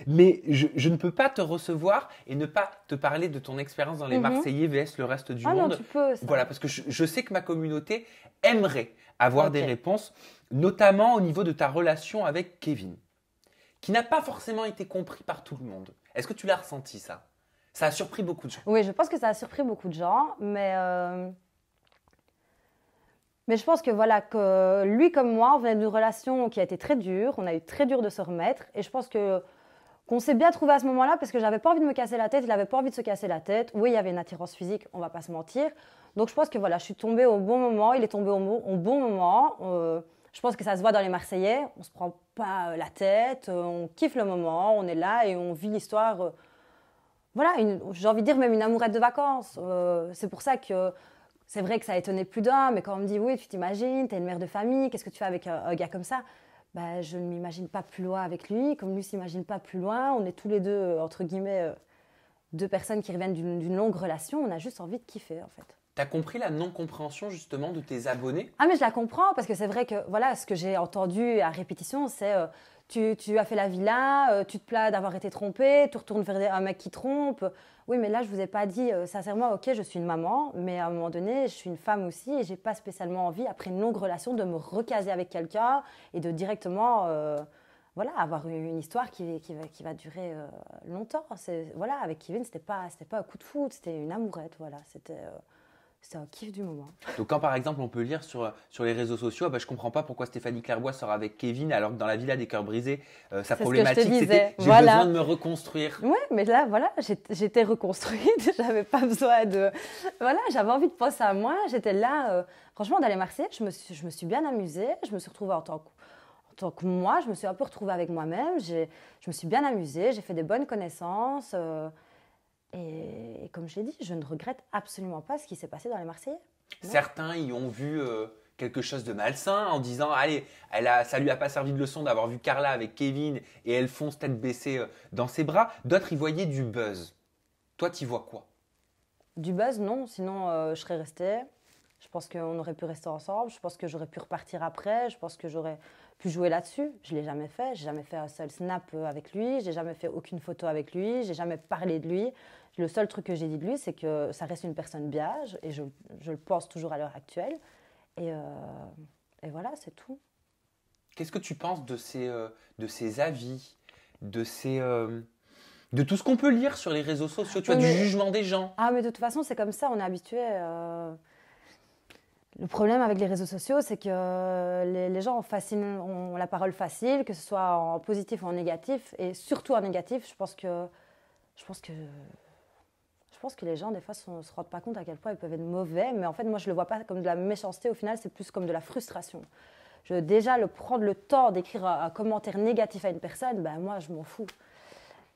Mais je ne peux pas te recevoir et ne pas te parler de ton expérience dans les Marseillais vs le reste du Ah non, monde. tu peux, ça. Voilà, parce que je sais que ma communauté aimerait avoir des Ok. réponses, notamment au niveau de ta relation avec Kevin, qui n'a pas forcément été compris par tout le monde. Est-ce que tu l'as ressenti ça? Ça a surpris beaucoup de gens. Oui, je pense que ça a surpris beaucoup de gens, mais je pense que voilà, que lui comme moi, on venait d'une relation qui a été très dure, on a eu très dur de se remettre, et je pense que qu'on s'est bien trouvé à ce moment-là parce que j'avais pas envie de me casser la tête, il n'avait pas envie de se casser la tête. Oui, il y avait une attirance physique, on va pas se mentir. Donc je pense que voilà, je suis tombée au bon moment, il est tombé au bon moment. Je pense que ça se voit dans les Marseillais, on se prend pas la tête, on kiffe le moment, on est là et on vit l'histoire. Voilà, j'ai envie de dire même une amourette de vacances. C'est pour ça que c'est vrai que ça a étonné plus d'un, mais quand on me dit oui, tu t'imagines, t'es une mère de famille, qu'est-ce que tu fais avec un gars comme ça? Bah, je ne m'imagine pas plus loin avec lui, comme lui s'imagine pas plus loin. On est tous les deux, entre guillemets, deux personnes qui reviennent d'une longue relation. On a juste envie de kiffer, en fait. T'as compris la non-compréhension justement de tes abonnés? Ah, mais je la comprends, parce que c'est vrai que, voilà, ce que j'ai entendu à répétition, c'est tu as fait la villa, tu te plains d'avoir été trompée, tu retournes vers un mec qui trompe. Oui, mais là, je vous ai pas dit, sincèrement, ok, je suis une maman, mais à un moment donné, je suis une femme aussi et j'ai pas spécialement envie, après une longue relation, de me recaser avec quelqu'un et de directement, voilà, avoir une histoire qui va durer longtemps. Voilà, avec Kevin, c'était pas un coup de foudre, c'était une amourette, voilà, c'était un kiff du moment. Donc quand par exemple on peut lire sur les réseaux sociaux, ah bah, je comprends pas pourquoi Stéphanie Clairbois sort avec Kevin alors que dans la Villa des Cœurs brisés, sa C'est ce que je te problématique disais, c'était j'ai voilà. besoin de me reconstruire. Ouais, mais là, voilà, j'étais reconstruite, j'avais pas besoin de... Voilà, j'avais envie de penser à moi, j'étais là. Franchement, dans les Marseillais, je me suis bien amusée, je me suis retrouvée en tant que moi, je me suis un peu retrouvée avec moi-même, je me suis bien amusée, j'ai fait des bonnes connaissances. Et comme je l'ai dit, je ne regrette absolument pas ce qui s'est passé dans les Marseillais. Non. Certains y ont vu quelque chose de malsain en disant allez, ça lui a pas servi de leçon d'avoir vu Carla avec Kevin et elle fonce tête baissée dans ses bras. D'autres y voyaient du buzz. Toi, t'y vois quoi? Du buzz, non, sinon je serais restée. Je pense qu'on aurait pu rester ensemble, je pense que j'aurais pu repartir après, je pense que j'aurais pu jouer là-dessus. Je ne l'ai jamais fait, j'ai jamais fait un seul snap avec lui, j'ai jamais fait aucune photo avec lui, j'ai jamais parlé de lui. Le seul truc que j'ai dit de lui, c'est que ça reste une personne bien, et je le pense toujours à l'heure actuelle. Et, euh, et voilà, c'est tout. Qu'est-ce que tu penses de ces avis, de tout ce qu'on peut lire sur les réseaux sociaux, tu vois, Oui, du mais- jugement des gens? Ah, mais de toute façon, c'est comme ça, on est habitué. Le problème avec les réseaux sociaux, c'est que les gens ont la parole facile, que ce soit en positif ou en négatif, et surtout en négatif. Je pense que, je pense que les gens, des fois, ne se rendent pas compte à quel point ils peuvent être mauvais, mais en fait, moi, je ne le vois pas comme de la méchanceté. Au final, c'est plus comme de la frustration. Déjà, prendre le temps d'écrire un commentaire négatif à une personne, ben, moi, je m'en fous.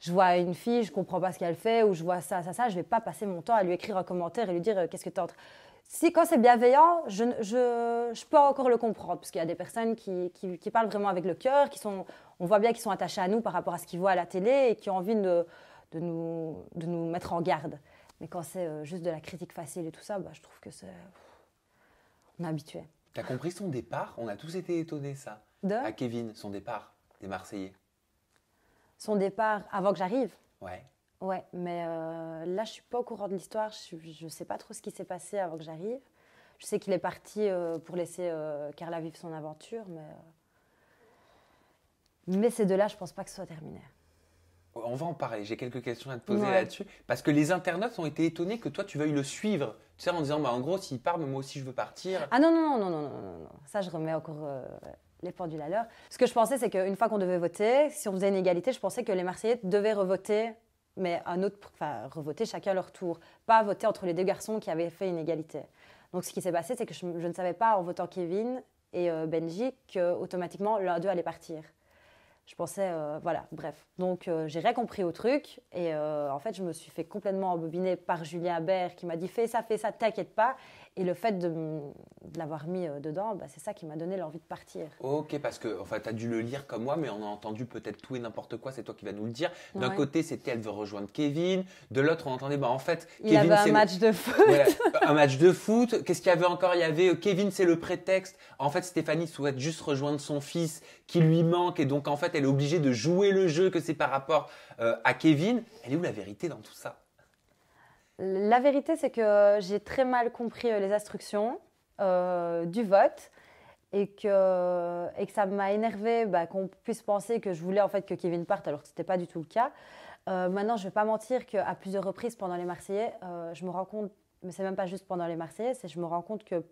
Je vois une fille, je ne comprends pas ce qu'elle fait, ou je vois ça, je ne vais pas passer mon temps à lui écrire un commentaire et lui dire qu'est-ce que tu es en train... Si, quand c'est bienveillant, je peux encore le comprendre, parce qu'il y a des personnes qui parlent vraiment avec le cœur, on voit bien qu'ils sont attachés à nous par rapport à ce qu'ils voient à la télé et qui ont envie de nous mettre en garde. Mais quand c'est juste de la critique facile et tout ça, bah, je trouve que on est habitué. T'as compris son départ? On a tous été étonnés, ça. À Kevin, son départ des Marseillais. Son départ avant que j'arrive. Ouais. Ouais, mais là, je ne suis pas au courant de l'histoire. Je ne sais pas trop ce qui s'est passé avant que j'arrive. Je sais qu'il est parti pour laisser Carla vivre son aventure, mais ces deux-là, je ne pense pas que ce soit terminé. On va en parler, j'ai quelques questions à te poser Ouais. là-dessus. Parce que les internautes ont été étonnés que toi, tu veuilles le suivre. Tu sais, en disant, bah, en gros, s'il part, mais moi aussi, je veux partir. Ah non, non, non, non, non, non, non, non. Ça, je remets encore les pendules à l'heure. Ce que je pensais, c'est qu'une fois qu'on devait voter, si on faisait une égalité, je pensais que les Marseillais devaient revoter, mais revoter chacun leur tour. Pas voter entre les deux garçons qui avaient fait une égalité. Donc, ce qui s'est passé, c'est que je ne savais pas, en votant Kevin et Benji, qu'automatiquement, l'un d'eux allait partir. Je pensais, voilà, bref. Donc, j'ai rien compris au truc. Et en fait, je me suis fait complètement embobiner par Julien Bert qui m'a dit fais ça, t'inquiète pas. Et le fait de l'avoir mis dedans, bah, c'est ça qui m'a donné l'envie de partir. Ok, parce que enfin, tu as dû le lire comme moi, mais on a entendu peut-être tout et n'importe quoi, c'est toi qui vas nous le dire. D'un Ouais. côté, c'était elle veut rejoindre Kevin. De l'autre, on entendait, bah, en fait, Il Kevin, avait un c'est match de foot. Voilà, un match de foot. Qu'est-ce qu'il y avait encore? Il y avait Kevin, c'est le prétexte. En fait, Stéphanie souhaite juste rejoindre son fils qui lui manque. Et donc, en fait, fait, elle est obligée de jouer le jeu, que c'est par rapport à Kevin. Elle est où la vérité dans tout ça? La vérité, c'est que j'ai très mal compris les instructions du vote et que ça m'a énervé qu'on puisse penser que je voulais en fait que Kevin parte alors que ce n'était pas du tout le cas. Maintenant, je ne vais pas mentir qu'à plusieurs reprises pendant les Marseillais, je me rends compte, mais c'est même pas juste pendant les Marseillais, je me rends compte que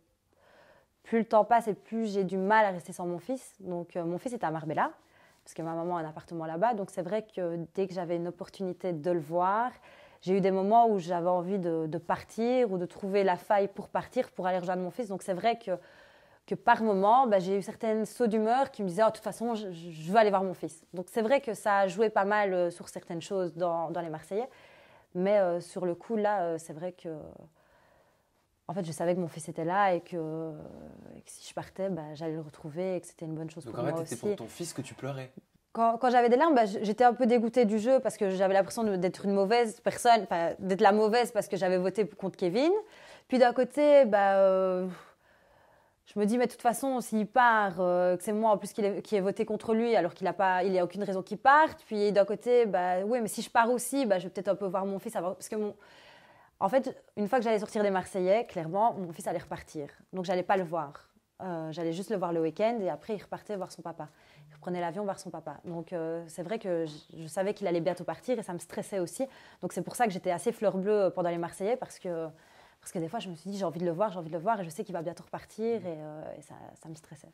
plus le temps passe et plus j'ai du mal à rester sans mon fils. Donc mon fils est à Marbella, parce que ma maman a un appartement là-bas. Donc c'est vrai que dès que j'avais une opportunité de le voir, j'ai eu des moments où j'avais envie de partir ou de trouver la faille pour partir, pour aller rejoindre mon fils. Donc c'est vrai que par moment, j'ai eu certains sauts d'humeur qui me disaient « de toute façon, je veux aller voir mon fils ». Donc c'est vrai que ça a joué pas mal sur certaines choses dans les Marseillais. Mais sur le coup, là, c'est vrai que… En fait, je savais que mon fils était là et que si je partais, j'allais le retrouver et que c'était une bonne chose pour moi aussi. Donc en fait, c'était pour ton fils que tu pleurais? Quand j'avais des larmes, j'étais un peu dégoûtée du jeu parce que j'avais l'impression d'être une mauvaise personne, d'être la mauvaise parce que j'avais voté contre Kevin. Puis d'un côté, je me dis, mais de toute façon, s'il part, que c'est moi en plus qui ai voté contre lui alors qu'il n'y a aucune raison qu'il parte. Puis d'un côté, oui, mais si je pars aussi, je vais peut-être un peu voir mon fils. Parce que en fait, une fois que j'allais sortir des Marseillais, clairement, mon fils allait repartir. Donc, je n'allais pas le voir. J'allais juste le voir le week-end et après, il repartait voir son papa. Il reprenait l'avion voir son papa. Donc, c'est vrai que je savais qu'il allait bientôt partir et ça me stressait aussi. Donc, c'est pour ça que j'étais assez fleur bleue pendant les Marseillais parce que des fois, je me suis dit, j'ai envie de le voir et je sais qu'il va bientôt repartir et ça me stressait.